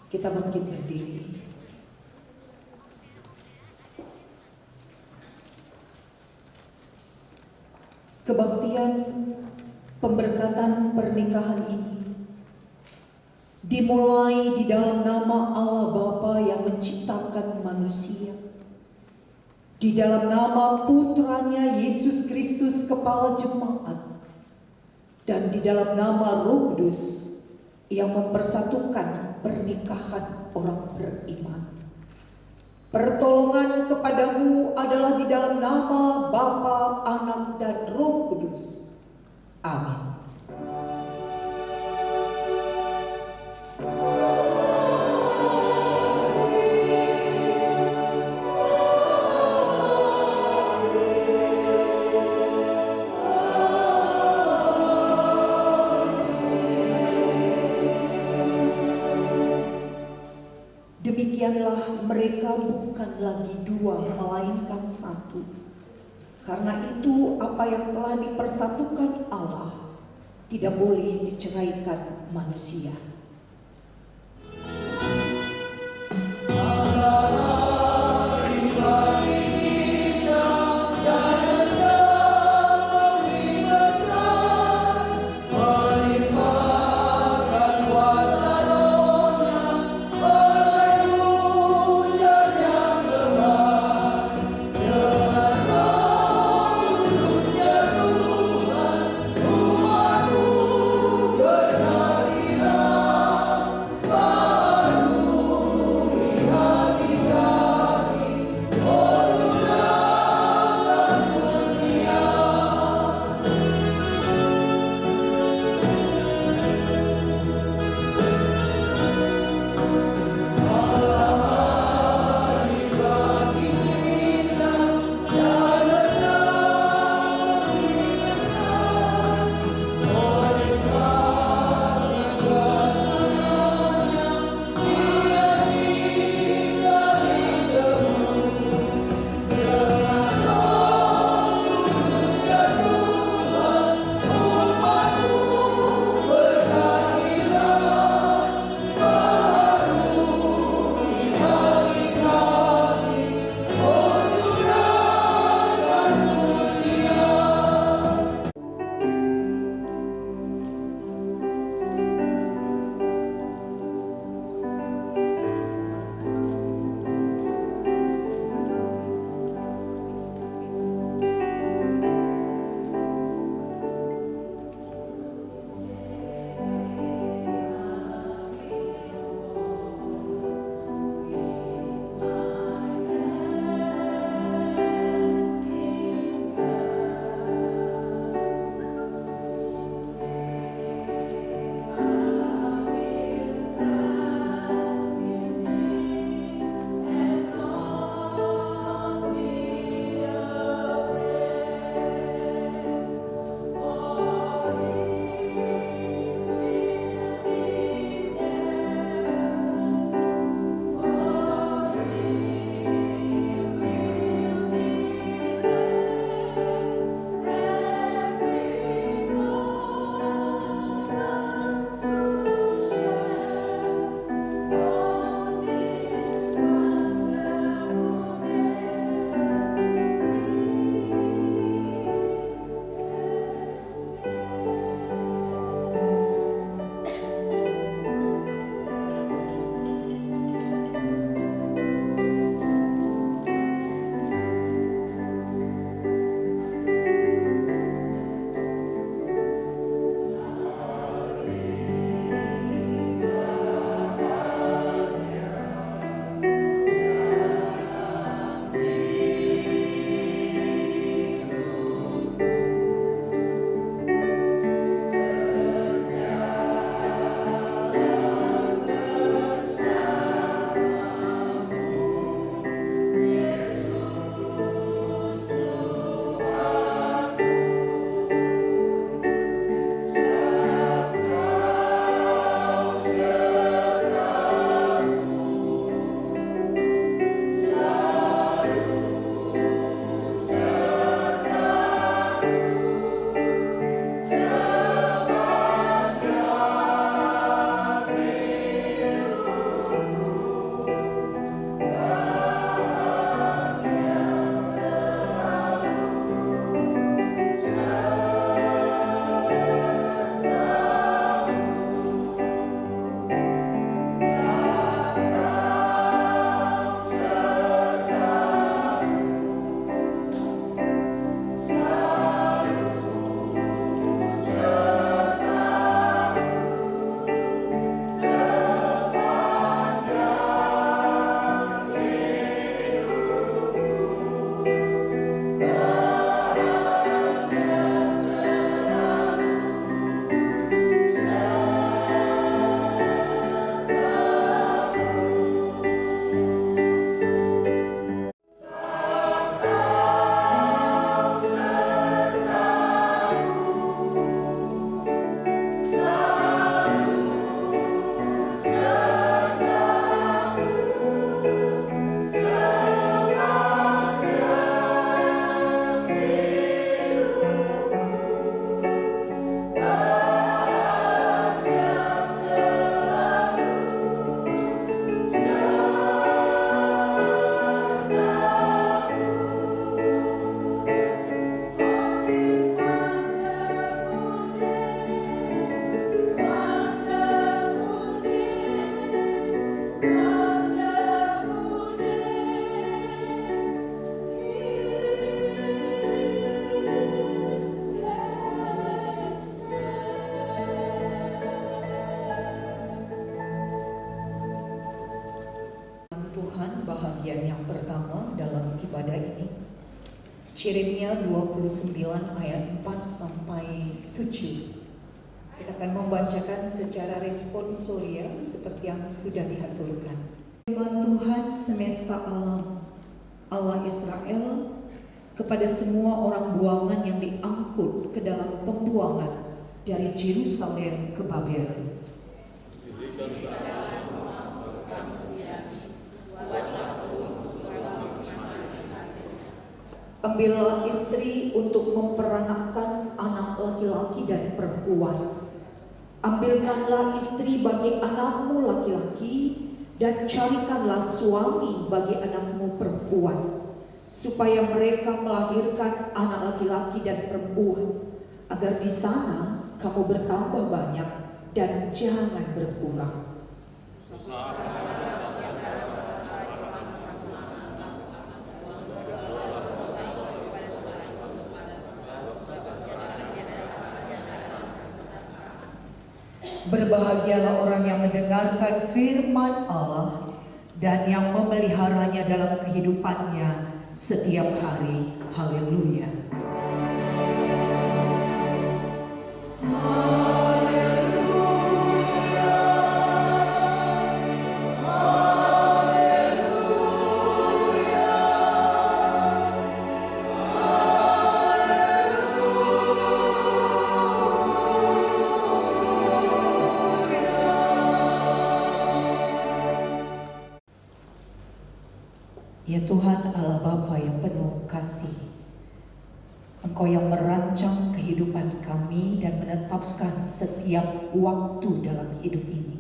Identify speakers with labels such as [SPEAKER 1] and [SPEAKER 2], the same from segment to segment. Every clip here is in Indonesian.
[SPEAKER 1] Kita bangkit berdiri. Kebaktian pemberkatan pernikahan ini dimulai di dalam nama Allah Bapa yang menciptakan manusia, di dalam nama putranya Yesus Kristus Kepala Jemaat, dan di dalam nama Roh Kudus yang mempersatukan pernikahan orang beriman. Pertolongan kepadamu adalah di dalam nama Bapa, Anak, dan Roh Kudus. Amin. Demikianlah mereka bukan lagi dua, melainkan satu. Karena itu apa yang telah dipersatukan Allah tidak boleh diceraikan manusia. pertama dalam ibadah ini, Yeremia 29 ayat 4 sampai 7. Kita akan membacakan secara responsoria seperti yang sudah diaturkan. Firman Tuhan semesta alam, Allah Israel, kepada semua orang buangan yang diangkut ke dalam pembuangan dari Yerusalem ke Babel. Ambillah istri untuk memperanakkan anak laki-laki dan perempuan. Ambilkanlah istri bagi anakmu laki-laki dan carikanlah suami bagi anakmu perempuan, supaya mereka melahirkan anak laki-laki dan perempuan, agar di sana kamu bertambah banyak dan jangan berkurang. Berbahagialah orang yang mendengarkan firman Allah dan yang memeliharanya dalam kehidupannya setiap hari. Haleluya. Ya Tuhan Allah Bapa yang penuh kasih, Engkau yang merancang kehidupan kami dan menetapkan setiap waktu dalam hidup ini.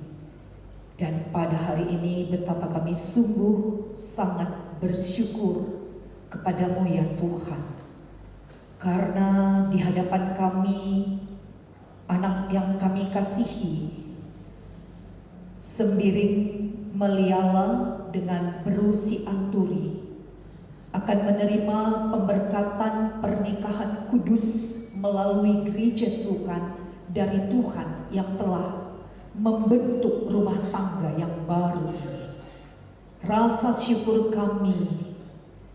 [SPEAKER 1] Dan pada hari ini betapa kami sungguh sangat bersyukur kepadamu ya Tuhan. Karena di hadapan kami, anak yang kami kasihi, sembiring meliala dengan berusi anturi, akan menerima pemberkatan pernikahan kudus melalui gereja Tuhan dari Tuhan yang telah membentuk rumah tangga yang baru ini. Rasa syukur kami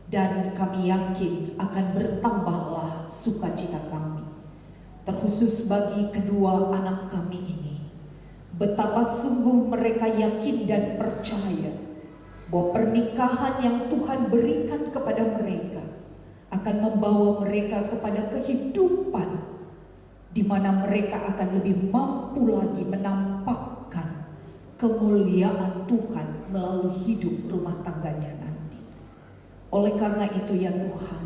[SPEAKER 1] dan kami yakin akan bertambahlah sukacita kami, terkhusus bagi kedua anak kami ini. Betapa sungguh mereka yakin dan percaya bahwa pernikahan yang Tuhan berikan kepada mereka akan membawa mereka kepada kehidupan di mana mereka akan lebih mampu lagi menampakkan kemuliaan Tuhan melalui hidup rumah tangganya nanti. Oleh karena itu ya Tuhan,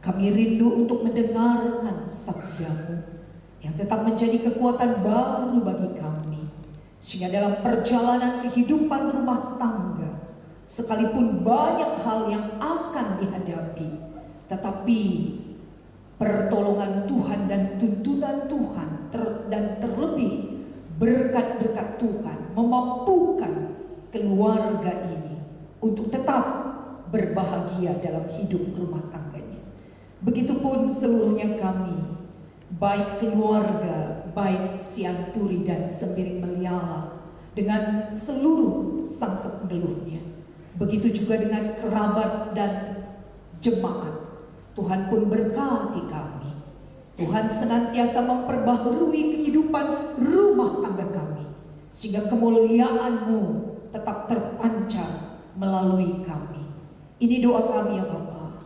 [SPEAKER 1] kami rindu untuk mendengarkan sabda-Mu yang tetap menjadi kekuatan baru bagi kami, sehingga dalam perjalanan kehidupan rumah tangga, sekalipun banyak hal yang akan dihadapi, tetapi pertolongan Tuhan dan tuntunan Tuhan dan terlebih berkat-berkat Tuhan memampukan keluarga ini untuk tetap berbahagia dalam hidup rumah tangganya. Begitupun seluruhnya kami, baik keluarga, baik si anturi dan sembiring meliala dengan seluruh sangkep geluhnya. Begitu juga dengan kerabat dan jemaat. Tuhan pun berkati kami. Tuhan senantiasa memperbaharui kehidupan rumah tangga kami, sehingga kemuliaan-Mu tetap terpancar melalui kami. Ini doa kami ya Bapa.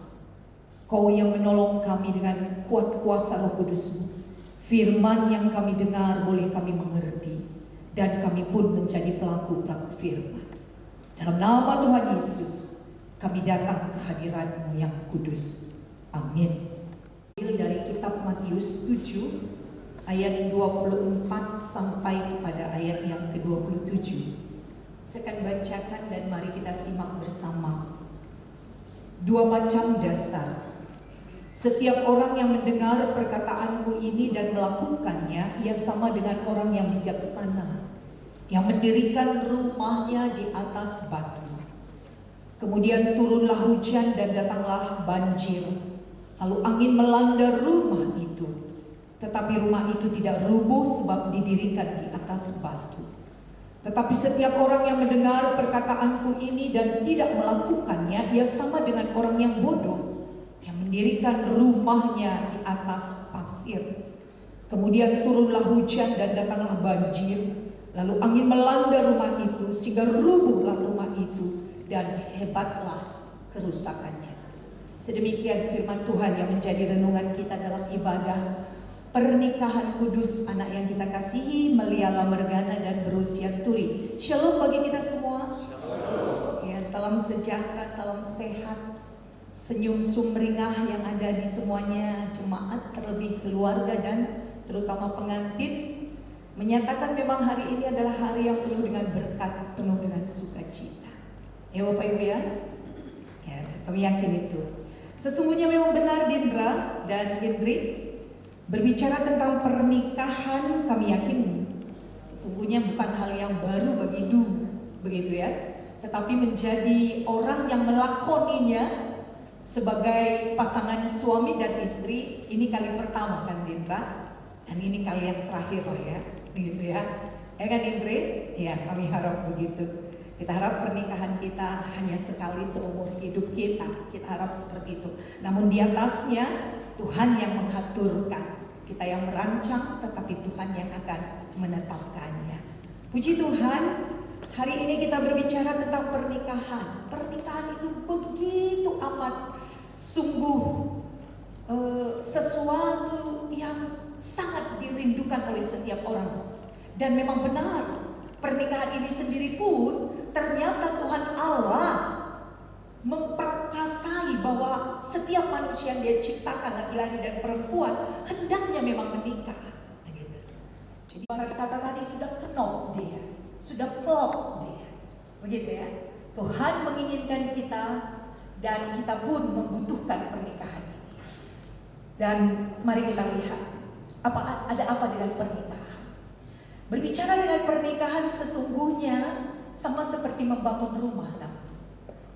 [SPEAKER 1] Kau yang menolong kami dengan kuat kuasa Roh Kudus-Mu. Firman yang kami dengar boleh kami mengerti, dan kami pun menjadi pelaku-pelaku firman. Dalam nama Tuhan Yesus, kami datang ke hadirat-Mu yang kudus. Amin. Dari kitab Matius 7 ayat 24 sampai pada ayat yang ke-27. Saya akan bacakan dan mari kita simak bersama. Dua macam dasar. Setiap orang yang mendengar perkataanku ini dan melakukannya, ia sama dengan orang yang bijaksana, yang mendirikan rumahnya di atas batu. Kemudian turunlah hujan dan datanglah banjir, lalu angin melanda rumah itu. Tetapi rumah itu tidak rubuh sebab didirikan di atas batu. Tetapi setiap orang yang mendengar perkataanku ini dan tidak melakukannya, ia sama dengan orang yang bodoh yang mendirikan rumahnya di atas pasir. Kemudian turunlah hujan dan datanglah banjir, lalu angin melanda rumah itu sehingga rubuhlah rumah itu dan hebatlah kerusakannya. Sedemikian firman Tuhan yang menjadi renungan kita dalam ibadah pernikahan kudus anak yang kita kasihi, Meliala Mergana dan berusia Turi. Shalom bagi kita semua. Ya, salam sejahtera, salam sehat, senyum sumringah yang ada di semuanya jemaat, terlebih keluarga dan terutama pengantin. Menyatakan memang hari ini adalah hari yang penuh dengan berkat, penuh dengan sukacita. Ya Bapak Ibu ya, kami yakin itu. Sesungguhnya memang benar Dindra dan Indri, berbicara tentang pernikahan kami yakin sesungguhnya bukan hal yang baru bagi begitu ya. Tetapi menjadi orang yang melakoninya sebagai pasangan suami dan istri ini kali pertama kan Dindra, dan ini kali yang terakhir lah ya, begitu ya. Ya kan Indri? Ya, kami harap begitu. Kita harap pernikahan kita hanya sekali seumur hidup kita. Kita harap seperti itu. Namun di atasnya Tuhan yang mengaturkan. Kita yang merancang, tetapi Tuhan yang akan menetapkannya. Puji Tuhan, hari ini kita berbicara tentang pernikahan. Pernikahan itu begitu amat sungguh sesuatu yang sangat dirindukan oleh setiap orang. Dan memang benar, pernikahan ini sendiri pun ternyata Tuhan Allah memperkasai bahwa setiap manusia yang dia ciptakan, laki-laki dan perempuan, hendaknya memang menikah. Jadi kata tadi sudah kenop dia, sudah klop dia, begitu ya. Tuhan menginginkan kita dan kita pun membutuhkan pernikahan ini. Dan mari kita lihat ada apa dengan pernikahan. Berbicara dengan pernikahan sesungguhnya sama seperti membangun rumah.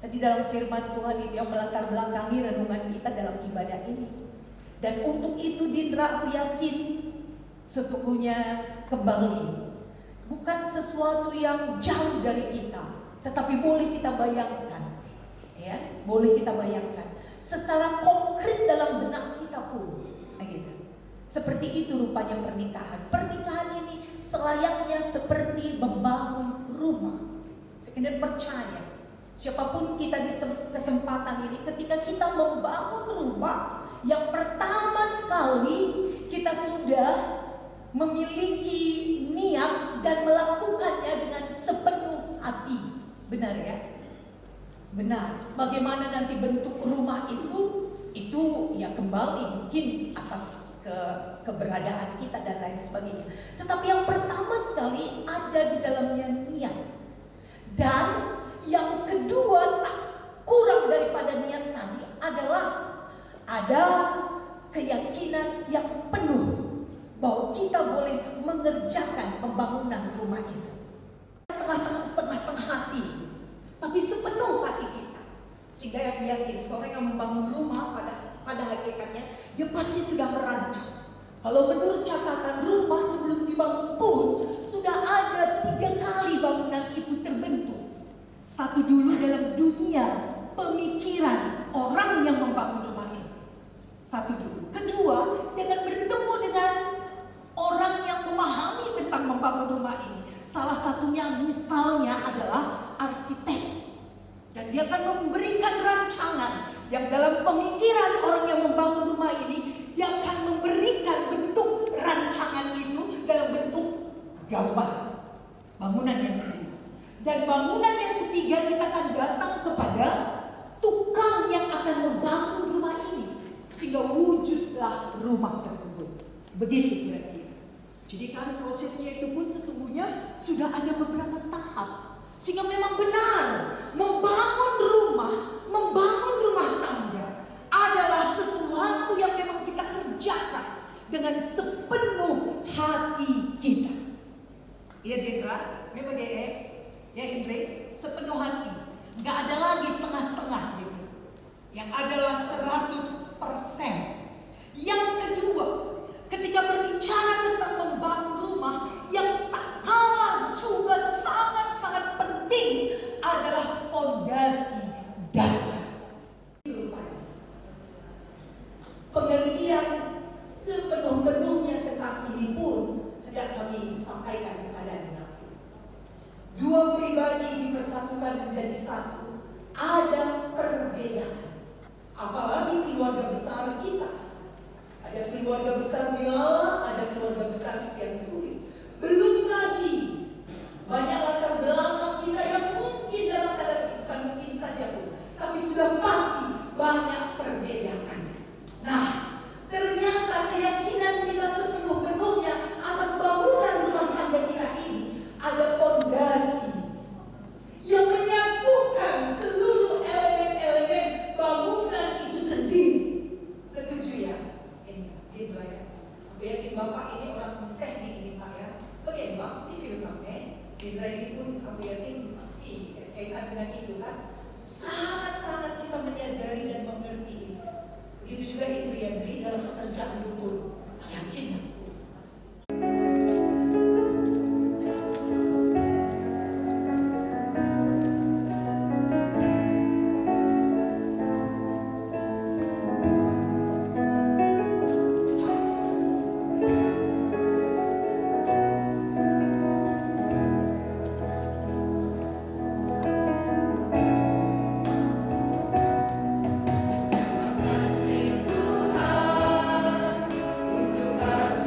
[SPEAKER 1] Tadi dalam firman Tuhan yang melatar belakangi renungan kita dalam ibadah ini. Dan untuk itu Dindra, aku yakin sesungguhnya kembali bukan sesuatu yang jauh dari kita, tetapi boleh kita bayangkan, ya, boleh kita bayangkan secara konkret dalam benak kita pun, gitu. Seperti itu rupanya pernikahan. Pernikahan ini selayaknya seperti membangun rumah. Sekedar percaya. Siapapun kita di kesempatan ini, ketika kita membangun rumah, yang pertama sekali kita sudah memiliki niat dan melakukannya dengan sepenuh hati. Benar ya? Benar. Bagaimana nanti bentuk rumah itu ya kembali mungkin atas keberadaan kita dan lain sebagainya. Tetapi yang pertama sekali ada di dalamnya niat. Dan yang kedua, tak kurang daripada niat tadi adalah ada keyakinan yang penuh bahwa kita boleh mengerjakan pembangunan rumah itu. Setengah-setengah hati, tapi sepenuh hati kita. Sehingga yang yakin seorang yang membangun rumah pada hakikatnya dia pasti sudah merancang. Kalau menurut catatan rumah sebelum dibangun pun sudah ada 3 kali bangunan itu terbentuk. Satu dulu dalam dunia pemikiran orang yang membangun rumah itu. Satu dulu. Kedua, dengan bertemu dengan orang yang memahami tentang membangun rumah ini. Salah satunya misalnya adalah arsitek. Dan dia akan memberikan rancangan yang dalam pemikiran orang yang membangun rumah ini, dia akan memberikan bentuk rancangan itu dalam bentuk gambar bangunan yang kedua. Dan bangunan yang ketiga kita akan datang kepada tukang yang akan membangun rumah ini sehingga wujudlah rumah tersebut. Begitu kira-kira. Jadi kan prosesnya itu pun sesungguhnya sudah ada beberapa tahap. Sehingga memang benar membangun rumah tangga adalah sesuatu yang memang kita kerjakan dengan sepenuh hati kita. Iya Dindra, memang ya Indri, sepenuh hati. Gak ada lagi setengah-setengah gitu. Yang adalah 100%. Yang kedua, ketika berbicara tentang membangun rumah, yang tak kalah juga sama benar-benar menjadi satu, ada perbedaan. Apalagi keluarga besar kita. Ada keluarga besar di Lala, ada keluarga besar Siang Turi. Belum lagi banyak latar belakang kita yang mungkin dalam tanda kutip, bukan mungkin saja Bu, tapi sudah pasti banyak perbedaan. Nah, ternyata keyakinan kita sepenuh-penuhnya atas bangunan rumah tangga kita ini ada pondasi yang menyatukan seluruh elemen-elemen bangunan itu sendiri. Setuju ya? Ini gitu ya. Aku yakin Bapak ini orang teknik ini Pak ya. Bagaimana sipil kami? Indra ini pun aku yakin pasti kaitan dengan itu kan. Sangat-sangat kita menyadari dan mengerti itu. Begitu juga Indri dalam pekerjaan dukun. Yakin aku.
[SPEAKER 2] Kasih Tuhan untuk kasih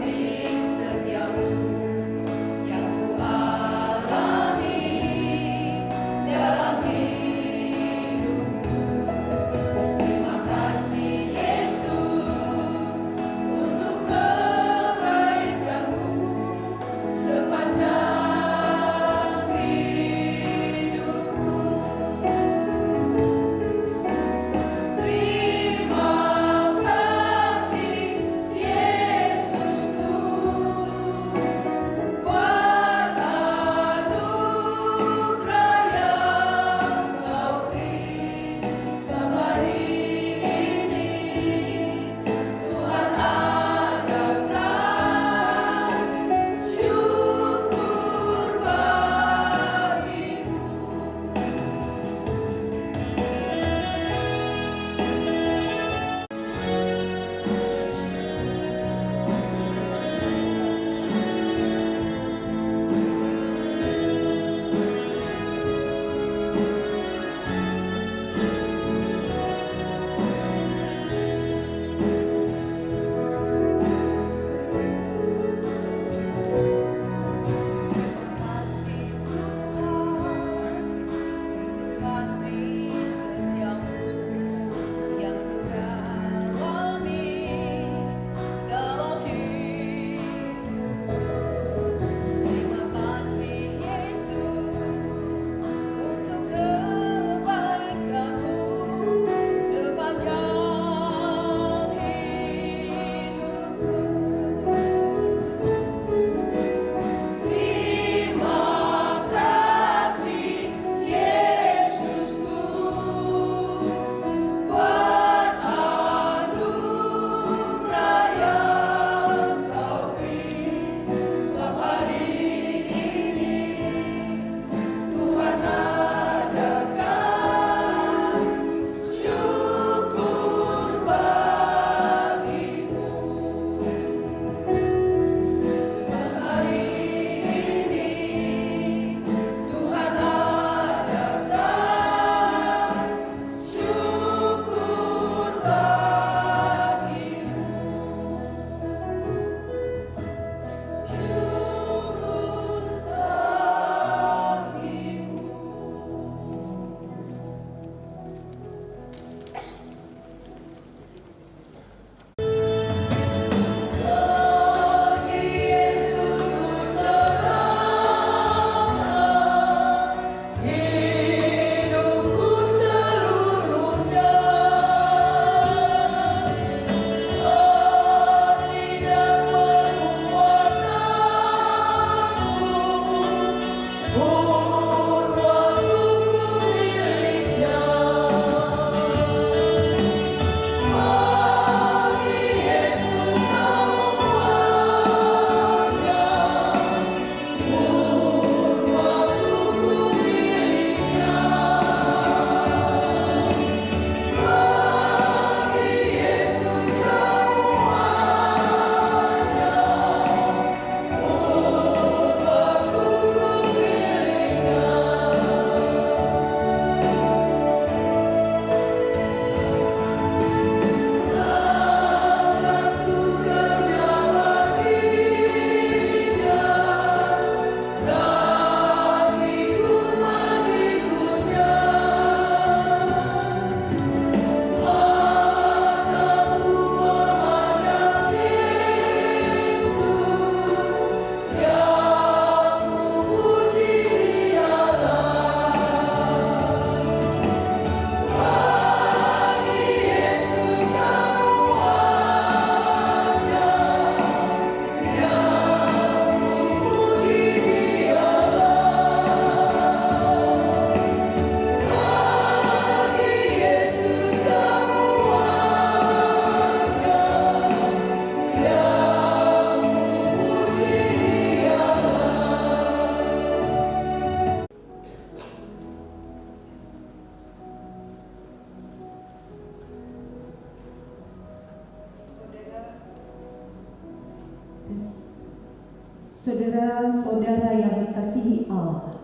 [SPEAKER 1] Saudara-saudara yang dikasihi Allah,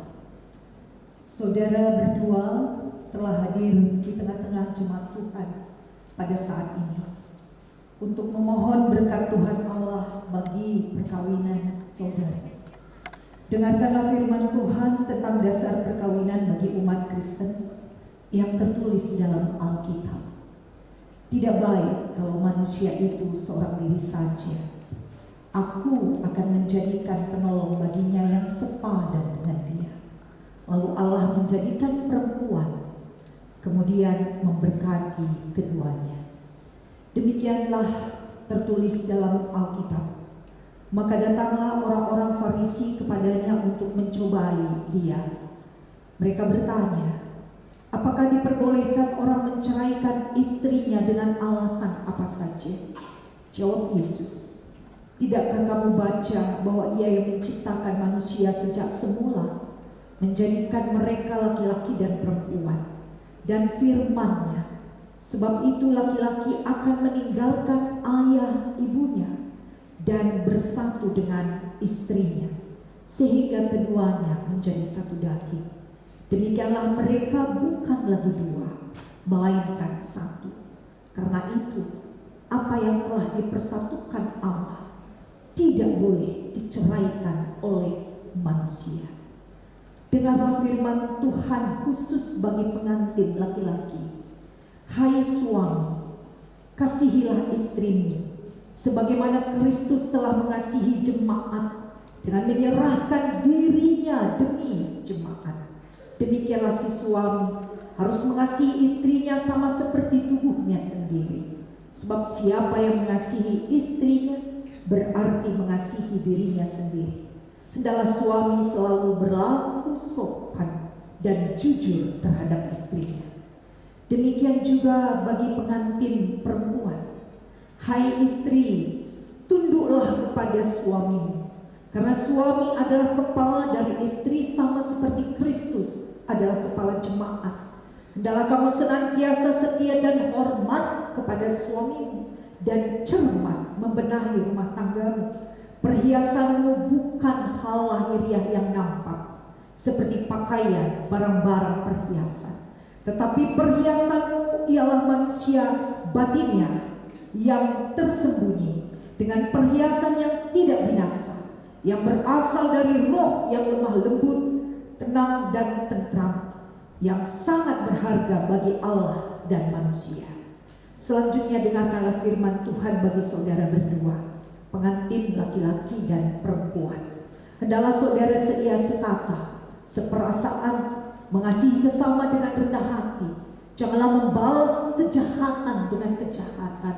[SPEAKER 1] saudara berdua telah hadir di tengah-tengah jemaat Tuhan pada saat ini untuk memohon berkat Tuhan Allah bagi perkawinan saudara. Dengarkanlah firman Tuhan tentang dasar perkawinan bagi umat Kristen yang tertulis dalam Alkitab. Tidak baik kalau manusia itu seorang diri saja. Aku akan menjadikan penolong baginya yang sepadan dengan dia. Lalu Allah menjadikan perempuan, kemudian memberkati keduanya. Demikianlah tertulis dalam Alkitab. Maka datanglah orang-orang Farisi kepadanya untuk mencobai dia. Mereka bertanya, apakah diperbolehkan orang menceraikan istrinya dengan alasan apa saja? Jawab Yesus, tidakkah kamu baca bahwa Ia yang menciptakan manusia sejak semula, menjadikan mereka laki-laki dan perempuan, dan firman-Nya, sebab itu laki-laki akan meninggalkan ayah ibunya dan bersatu dengan istrinya, sehingga keduanya menjadi satu daging. Demikianlah mereka bukan lagi dua, melainkan satu. Karena itu, apa yang telah dipersatukan Allah tidak boleh diceraikan oleh manusia. Dengarlah firman Tuhan khusus bagi pengantin laki-laki. Hai suami, kasihilah istrimu, sebagaimana Kristus telah mengasihi jemaat dengan menyerahkan dirinya demi jemaat. Demikianlah si suami harus mengasihi istrinya sama seperti tubuhnya sendiri. Sebab siapa yang mengasihi istrinya berarti mengasihi dirinya sendiri. Hendaklah suami selalu berlaku sopan dan jujur terhadap istrinya. Demikian juga bagi pengantin perempuan. Hai istri, tunduklah kepada suamimu, karena suami adalah kepala dari istri sama seperti Kristus adalah kepala jemaat. Hendaklah kamu senantiasa setia dan hormat kepada suamimu, dan cermat membenahi rumah tanggamu. Perhiasanmu bukan hal lahiriah yang nampak, seperti pakaian, barang-barang perhiasan, tetapi perhiasanmu ialah manusia batinnya yang tersembunyi, dengan perhiasan yang tidak binasa, yang berasal dari roh yang lemah lembut, tenang dan tentram, yang sangat berharga bagi Allah dan manusia. Selanjutnya dengarkanlah firman Tuhan bagi saudara berdua, pengantin laki-laki dan perempuan. Hendaklah saudara seia sekata, seperasaan, mengasihi sesama dengan rendah hati. Janganlah membalas kejahatan dengan kejahatan,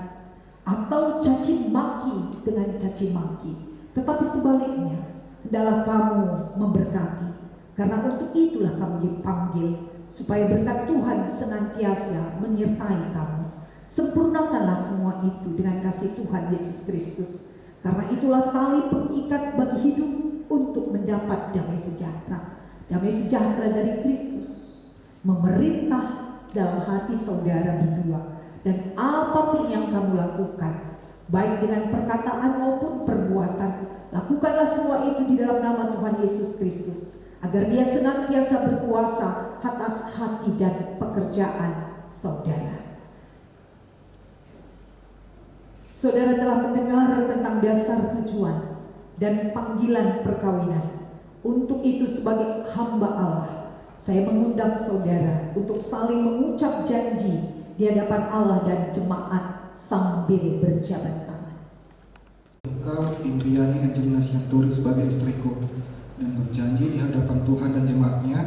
[SPEAKER 1] atau caci maki dengan caci maki, tetapi sebaliknya, hendaklah kamu memberkati, karena untuk itulah kamu dipanggil, supaya berkat Tuhan senantiasa menyertai kamu. Sempurnakanlah semua itu dengan kasih Tuhan Yesus Kristus, karena itulah tali pengikat bagi hidup untuk mendapat damai sejahtera. Damai sejahtera dari Kristus memerintah dalam hati saudara berdua, dan apapun yang kamu lakukan, baik dengan perkataan maupun perbuatan, lakukanlah semua itu di dalam nama Tuhan Yesus Kristus, agar Dia senantiasa berkuasa atas hati dan pekerjaan saudara. Saudara telah mendengar tentang dasar tujuan dan panggilan perkawinan. Untuk itu sebagai hamba Allah, saya mengundang saudara untuk saling mengucap janji di hadapan Allah dan jemaat sambil berjabat tangan.
[SPEAKER 2] Engkau, Indriani Angelina Sianturi sebagai istriku, dan berjanji di hadapan Tuhan dan jemaatnya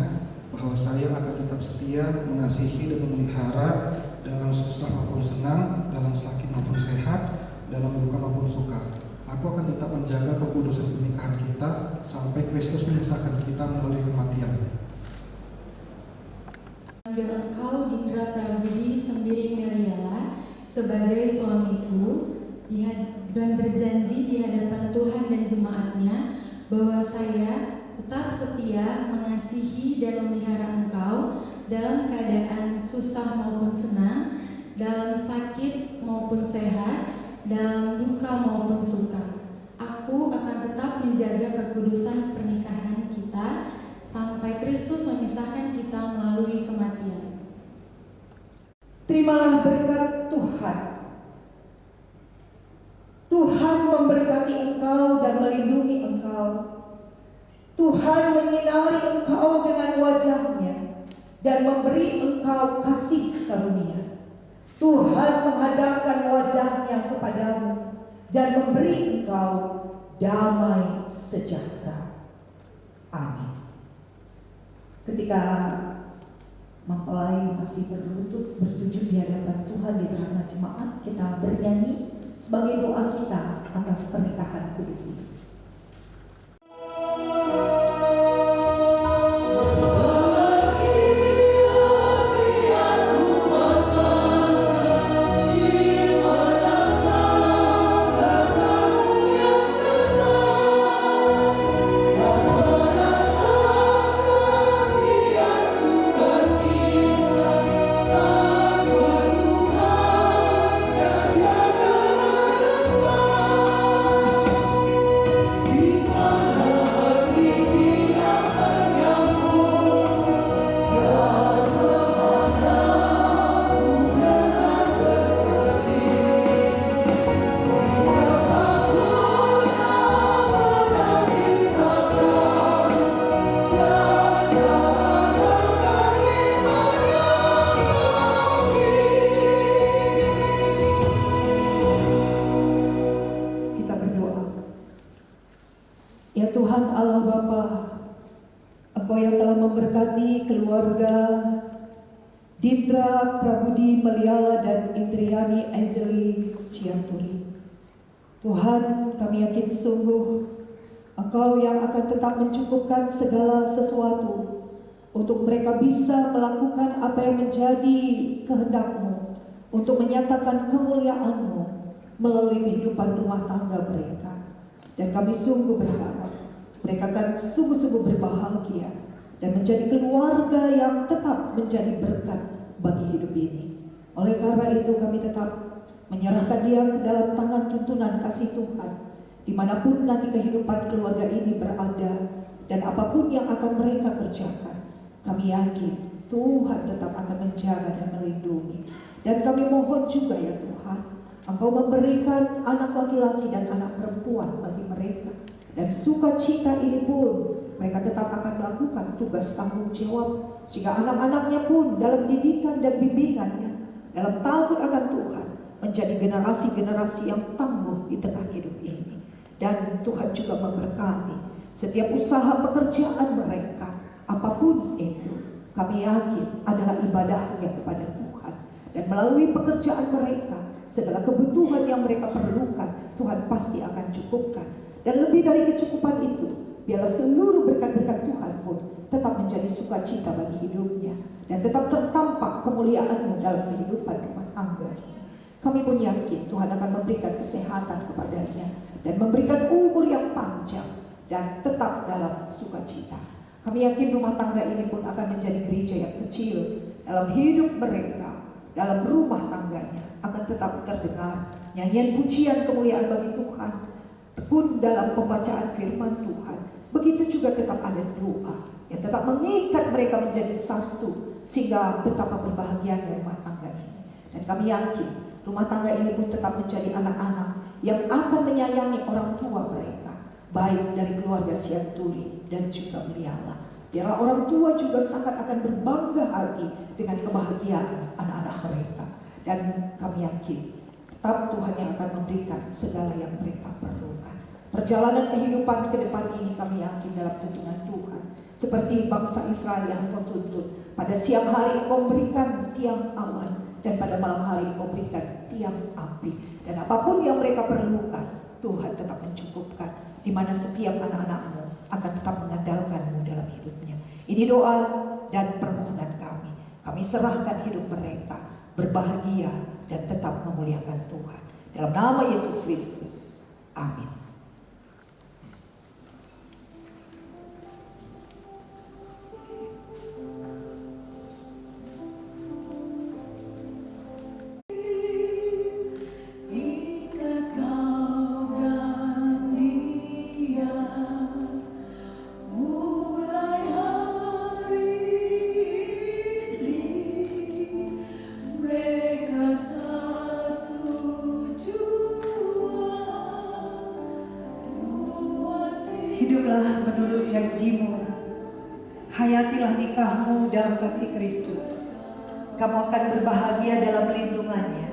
[SPEAKER 2] bahwa saya akan tetap setia mengasihi dan memelihara dalam susah maupun senang, dalam sakit maupun sehat, dalam duka maupun suka. Aku akan tetap menjaga kekudusan pernikahan kita sampai Kristus menyelesaikan kita melalui kematian.
[SPEAKER 3] Ambil engkau Dindra Prabudi Sembiring Meliala sebagai suamiku dan berjanji di hadapan Tuhan dan jemaatnya bahwa saya tetap setia mengasihi dan memelihara engkau dalam keadaan susah maupun senang, dalam sakit maupun sehat, dalam duka maupun suka. Aku akan tetap tetap menjaga kekudusan pernikahan kita sampai Kristus memisahkan kita melalui kematian.
[SPEAKER 1] Terimalah berkat Tuhan. Tuhan memberkati engkau dan melindungi engkau. Tuhan menyinari engkau dengan wajah-Nya dan memberi engkau kasih karunia. Tuhan menghadapkan wajah-Nya kepadamu dan memberi engkau damai sejahtera. Amin. Ketika mempelai masih berlutut bersujud di hadapan Tuhan di tengah jemaat, kita bernyanyi sebagai doa kita atas pernikahan kudus ini. Ya Tuhan Allah Bapa, Engkau yang telah memberkati keluarga Dindra Prabudi Meliala dan Indriani Angeli Sianturi. Tuhan, kami yakin sungguh Engkau yang akan tetap mencukupkan segala sesuatu untuk mereka bisa melakukan apa yang menjadi kehendak-Mu, untuk menyatakan kemuliaan-Mu melalui kehidupan rumah tangga mereka. Dan kami sungguh berharap mereka akan sungguh-sungguh berbahagia dan menjadi keluarga yang tetap menjadi berkat bagi hidup ini. Oleh karena itu kami tetap menyerahkan dia ke dalam tangan tuntunan kasih Tuhan, dimanapun nanti kehidupan keluarga ini berada dan apapun yang akan mereka kerjakan. Kami yakin Tuhan tetap akan menjaga dan melindungi. Dan kami mohon juga ya Tuhan, Engkau memberikan anak laki-laki dan anak perempuan bagi mereka. Dan sukacita ini pun mereka tetap akan melakukan tugas tanggung jawab, sehingga anak-anaknya pun dalam didikan dan bimbingannya, dalam takut akan Tuhan, menjadi generasi-generasi yang tangguh di tengah hidup ini. Dan Tuhan juga memberkati setiap usaha pekerjaan mereka, apapun itu, kami yakin adalah ibadahnya kepada Tuhan. Dan melalui pekerjaan mereka, segala kebutuhan yang mereka perlukan, Tuhan pasti akan cukupkan. Dan lebih dari kecukupan itu, biarlah seluruh berkat-berkat Tuhan pun tetap menjadi sukacita bagi hidupnya. Dan tetap tertampak kemuliaan-Mu dalam kehidupan rumah tangga. Kami pun yakin Tuhan akan memberikan kesehatan kepadanya dan memberikan umur yang panjang dan tetap dalam sukacita. Kami yakin rumah tangga ini pun akan menjadi gereja yang kecil dalam hidup mereka, dalam rumah tangganya akan tetap terdengar nyanyian pujian kemuliaan bagi Tuhan, tekun dalam pembacaan firman Tuhan. Begitu juga tetap ada doa yang tetap mengikat mereka menjadi satu, sehingga betapa berbahagianya rumah tangga ini. Dan kami yakin rumah tangga ini pun tetap menjadi anak-anak yang akan menyayangi orang tua mereka, baik dari keluarga Sianturi dan juga Meliala. Biarlah orang tua juga sangat akan berbangga hati dengan kebahagiaan anak-anak mereka. Dan kami yakin tetap Tuhan yang akan memberikan segala yang mereka perlukan. Perjalanan kehidupan ke depan ini kami yakin dalam tuntunan Tuhan. Seperti bangsa Israel yang Engkau tuntun, pada siang hari Engkau berikan tiang awan, dan pada malam hari Engkau berikan tiang api. Dan apapun yang mereka perlukan, Tuhan tetap mencukupkan, di mana setiap anak-anak-Mu akan tetap mengandalkan-Mu dalam hidupnya. Ini doa dan permohonan kami. Kami serahkan hidup mereka berbahagia dan tetap memuliakan Tuhan. Dalam nama Yesus Kristus. Amin. Ikat kau dan dia dalam kasih Kristus. Kamu akan berbahagia dalam lindungannya.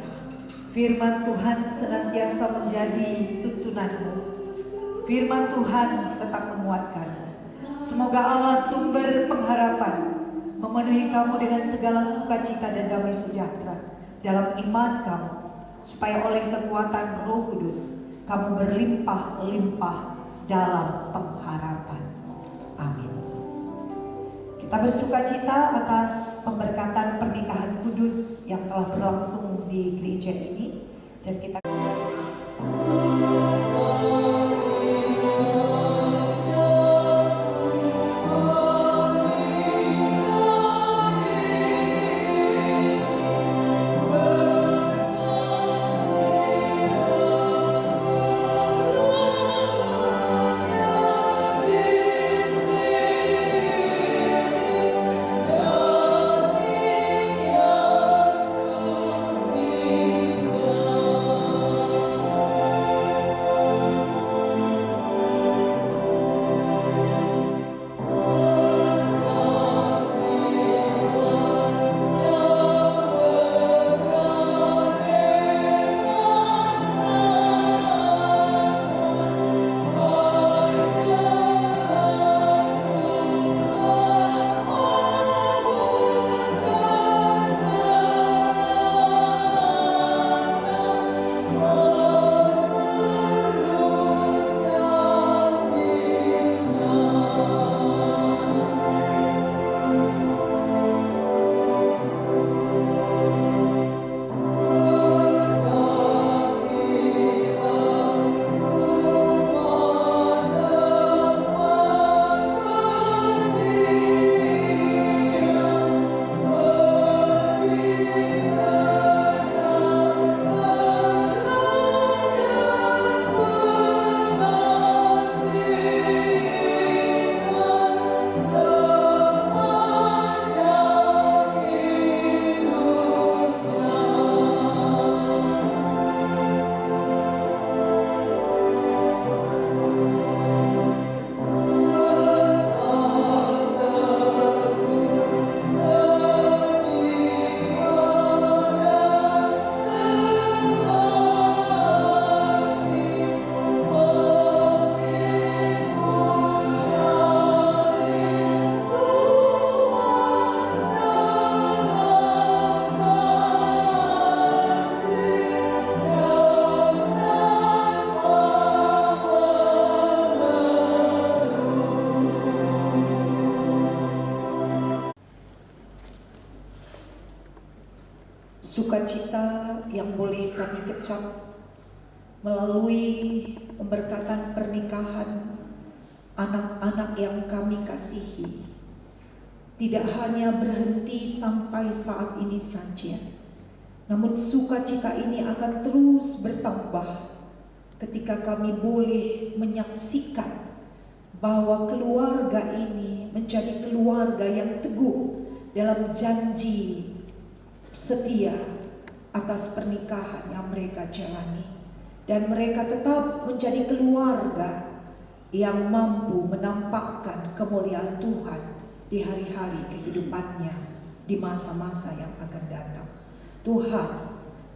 [SPEAKER 1] Firman Tuhan senantiasa menjadi tuntunanmu. Firman Tuhan tetap menguatkanmu. Semoga Allah sumber pengharapan memenuhi kamu dengan segala sukacita dan damai sejahtera dalam iman kamu, supaya oleh kekuatan Roh Kudus kamu berlimpah-limpah dalam pengharapan. Amin. Kita bersukacita atas pemberkatan pernikahan kudus yang telah berlangsung di gereja ini, dan kita sukacita yang boleh kami kecap melalui pemberkatan pernikahan anak-anak yang kami kasihi tidak hanya berhenti sampai saat ini saja, namun sukacita ini akan terus bertambah ketika kami boleh menyaksikan bahwa keluarga ini menjadi keluarga yang teguh dalam janji setia atas pernikahan yang mereka jalani, dan mereka tetap menjadi keluarga yang mampu menampakkan kemuliaan Tuhan di hari-hari kehidupannya di masa-masa yang akan datang. Tuhan,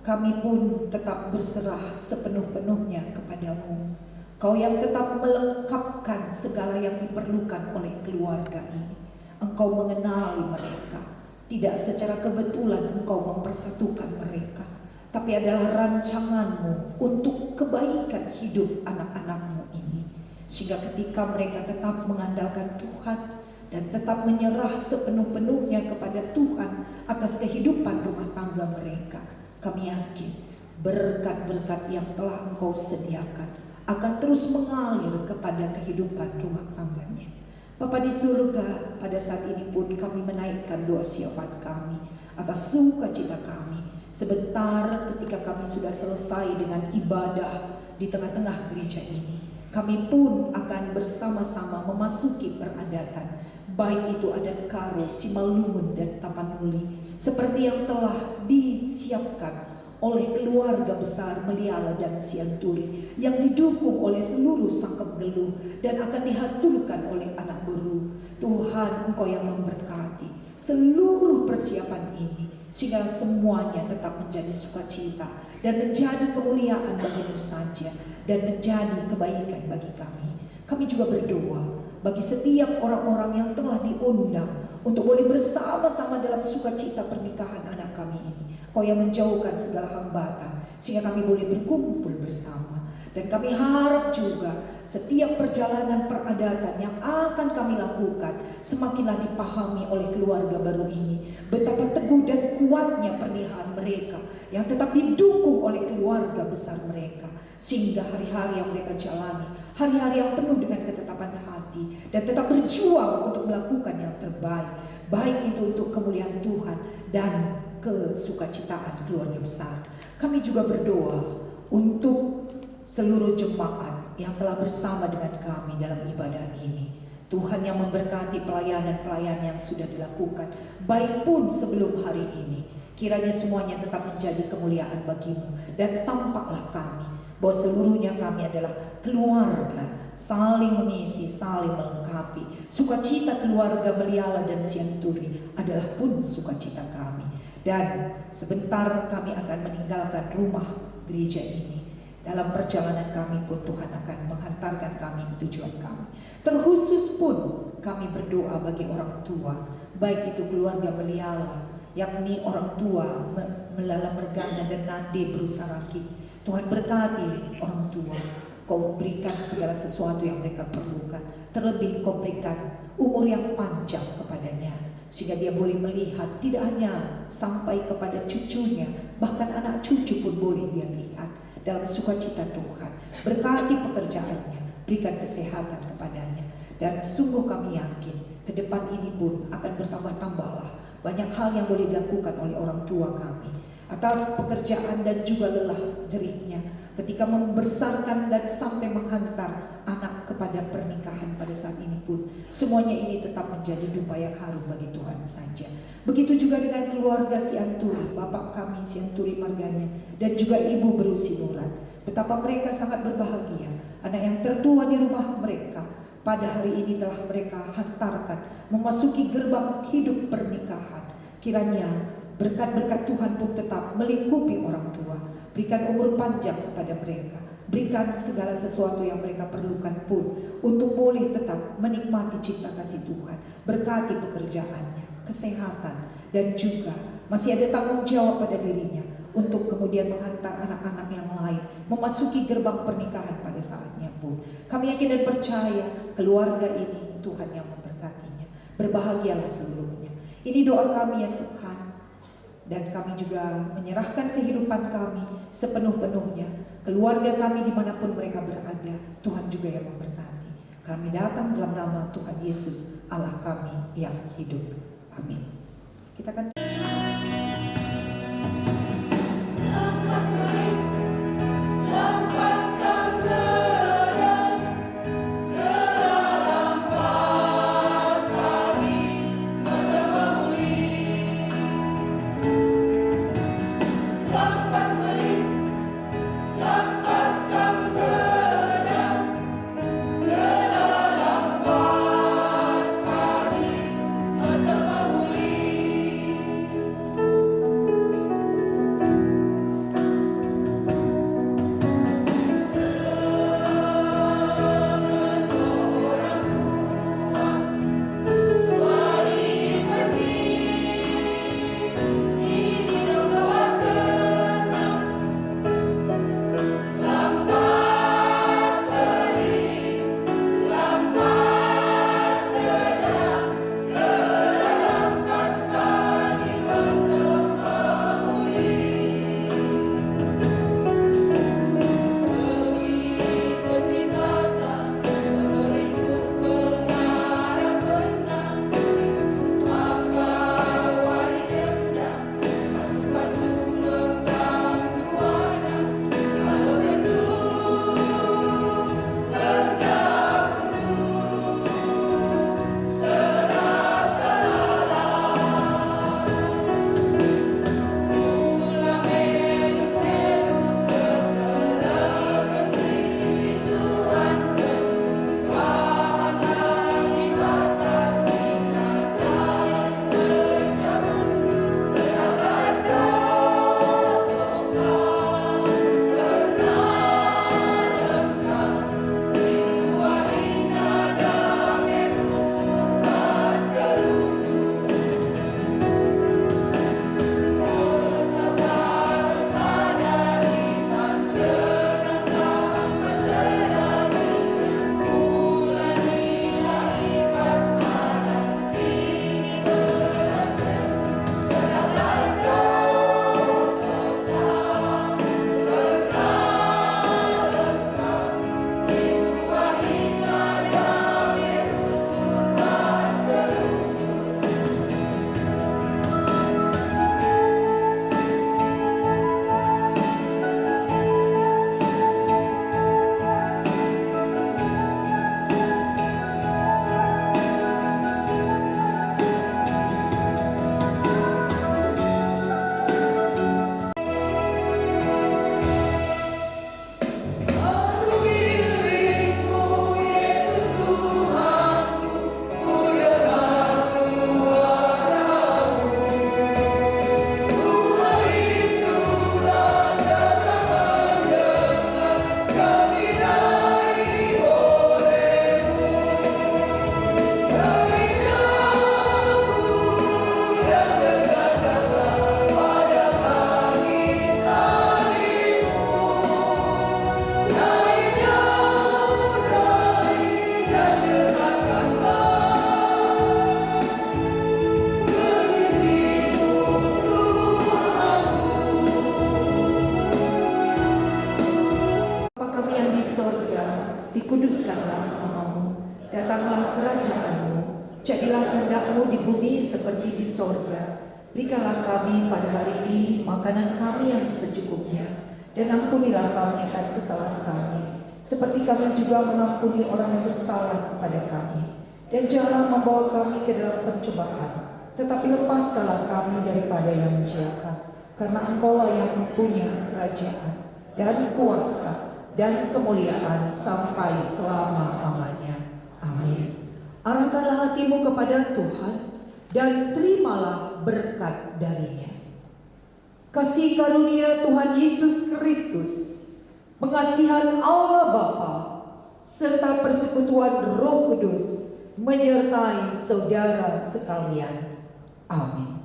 [SPEAKER 1] kami pun tetap berserah sepenuh-penuhnya kepadamu. Kau yang tetap melengkapkan segala yang diperlukan oleh keluarga ini. Engkau mengenali mereka. Tidak secara kebetulan Engkau mempersatukan mereka, tapi adalah rancanganmu untuk kebaikan hidup anak-anakmu ini. Sehingga ketika mereka tetap mengandalkan Tuhan dan tetap menyerah sepenuh-penuhnya kepada Tuhan atas kehidupan rumah tangga mereka, kami yakin berkat-berkat yang telah Engkau sediakan akan terus mengalir kepada kehidupan rumah tangganya. Bapa di surga, pada saat ini pun kami menaikkan doa syafaat kami atas sukacita kami. Sebentar ketika kami sudah selesai dengan ibadah di tengah-tengah gereja ini, kami pun akan bersama-sama memasuki peradatan, baik itu adat Karo, Simalungun, dan Tapanuli, seperti yang telah disiapkan oleh keluarga besar Meliala dan Sianturi yang didukung oleh seluruh Sangkep Geluh dan akan dihaturkan oleh anak beru. Tuhan, Engkau yang memberkati. seluruh persiapan ini, sehingga semuanya tetap menjadi sukacita dan menjadi kemuliaan bagi-Mu saja dan menjadi kebaikan bagi kami. Kami juga berdoa bagi setiap orang-orang yang telah diundang untuk boleh bersama-sama dalam sukacita pernikahan anak kami ini. Kau yang menjauhkan segala hambatan sehingga kami boleh berkumpul bersama. Dan kami harap juga setiap perjalanan peradatan yang akan kami lakukan semakinlah dipahami oleh keluarga baru ini, betapa teguh dan kuatnya pernikahan mereka yang tetap didukung oleh keluarga besar mereka, sehingga hari-hari yang mereka jalani, hari-hari yang penuh dengan ketetapan hati dan tetap berjuang untuk melakukan yang terbaik, baik itu untuk kemuliaan Tuhan dan kesukacitaan keluarga besar. Kami juga berdoa untuk seluruh jemaat yang telah bersama dengan kami dalam ibadah ini. Tuhan yang memberkati pelayanan-pelayanan yang sudah dilakukan, baik pun sebelum hari ini. Kiranya semuanya tetap menjadi kemuliaan bagi-Mu, dan tampaklah kami bahwa seluruhnya kami adalah keluarga, saling mengisi, saling melengkapi. Sukacita keluarga Meliala dan Sianturi adalah pun sukacita kami. Dan sebentar kami akan meninggalkan rumah gereja ini. Dalam perjalanan kami pun Tuhan akan menghantarkan kami ke tujuan kami. Terkhusus pun kami berdoa bagi orang tua, baik itu keluarga Meliala, yakni orang tua Melala Mergana dan Nande Brusaraki. Tuhan berkati orang tua, Kau berikan segala sesuatu yang mereka perlukan. Terlebih Kau berikan umur yang panjang kepadanya, sehingga dia boleh melihat tidak hanya sampai kepada cucunya, bahkan anak cucu pun boleh dia lihat dalam sukacita Tuhan. Berkati pekerjaannya, berikan kesehatan kepadanya. Dan sungguh kami yakin ke depan ini pun akan bertambah-tambahlah banyak hal yang boleh dilakukan oleh orang tua kami atas pekerjaan dan juga lelah jerihnya ketika membesarkan dan sampai menghantar anak kepada pernikahan pada saat ini pun. Semuanya ini tetap menjadi dupa yang harum bagi Tuhan saja. Begitu juga dengan keluarga Sianturi, bapak kami Sianturi Marganya dan juga ibu Bru Sinuran. Betapa mereka sangat berbahagia. Anak yang tertua di rumah mereka pada hari ini telah mereka hantarkan memasuki gerbang hidup pernikahan. Kiranya berkat-berkat Tuhan pun tetap melingkupi orang tua. Berikan umur panjang kepada mereka. Berikan segala sesuatu yang mereka perlukan pun untuk boleh tetap menikmati cipta kasih Tuhan. Berkati pekerjaannya, kesehatan, dan juga masih ada tanggung jawab pada dirinya untuk kemudian menghantar anak-anak yang lain memasuki gerbang pernikahan pada saatnya pun. Kami yakin dan percaya keluarga ini Tuhan yang memberkatinya. Berbahagialah seluruhnya. Ini doa kami ya Tuhan. Dan kami juga menyerahkan kehidupan kami sepenuh-penuhnya. Keluarga kami dimanapun mereka berada, Tuhan juga yang memberkati. Kami datang dalam nama Tuhan Yesus Allah kami yang hidup. Amin. Kita akan datanglah kerajaan-Mu, jadilah kehendak-Mu di bumi seperti di sorga. Berikanlah kami pada hari ini makanan kami yang secukupnya, dan ampunilah kami akan kesalahan kami, seperti kami juga mengampuni orang yang bersalah kepada kami. Dan janganlah membawa kami ke dalam pencobaan, tetapi lepaskanlah kami daripada yang jahat. Karena Engkau-lah yang mempunyai kerajaan dan kuasa dan kemuliaan sampai selama-lamanya. Amin. Arahkanlah hatimu kepada Tuhan dan terimalah berkat darinya. Kasih karunia Tuhan Yesus Kristus, pengasihan Allah Bapa, serta persekutuan Roh Kudus menyertai saudara sekalian. Amin.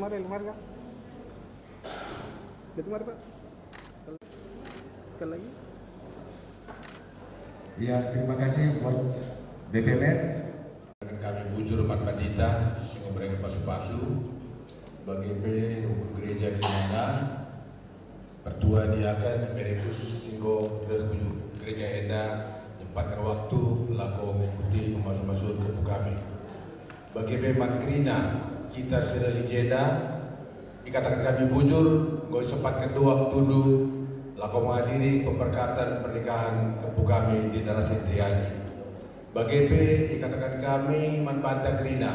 [SPEAKER 4] Lemar kan? Lemar Pak. Sekali lagi.
[SPEAKER 5] Ya, terima kasih buat BPMN.
[SPEAKER 6] Kami Bujur Mat Bandita, Singo Mereka Pasu-Pasu, bagi Gereja Kinana, Pertua Diakan Emeritus Singo Gereja Enda, nyempatkan waktu laku mengikuti masuk-masuk ke kami. Bagi Mat Krina, kita sudah dijeda, dikatakan kami bujur, gak sempatkan waktu dulu, laku menghadiri pemberkatan pernikahan kepu kami di Narasi Triani. Bagi dikatakan kami manbanta Krina,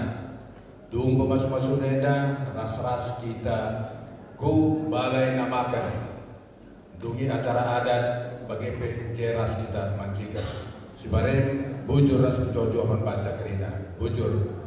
[SPEAKER 6] dung pemasuk-masuk neda, ras-ras kita, ku balai namakan, dungi acara adat, bagi jeras kita mancikan. Sibarem bujur ras jojo manbanta Krina, bujur.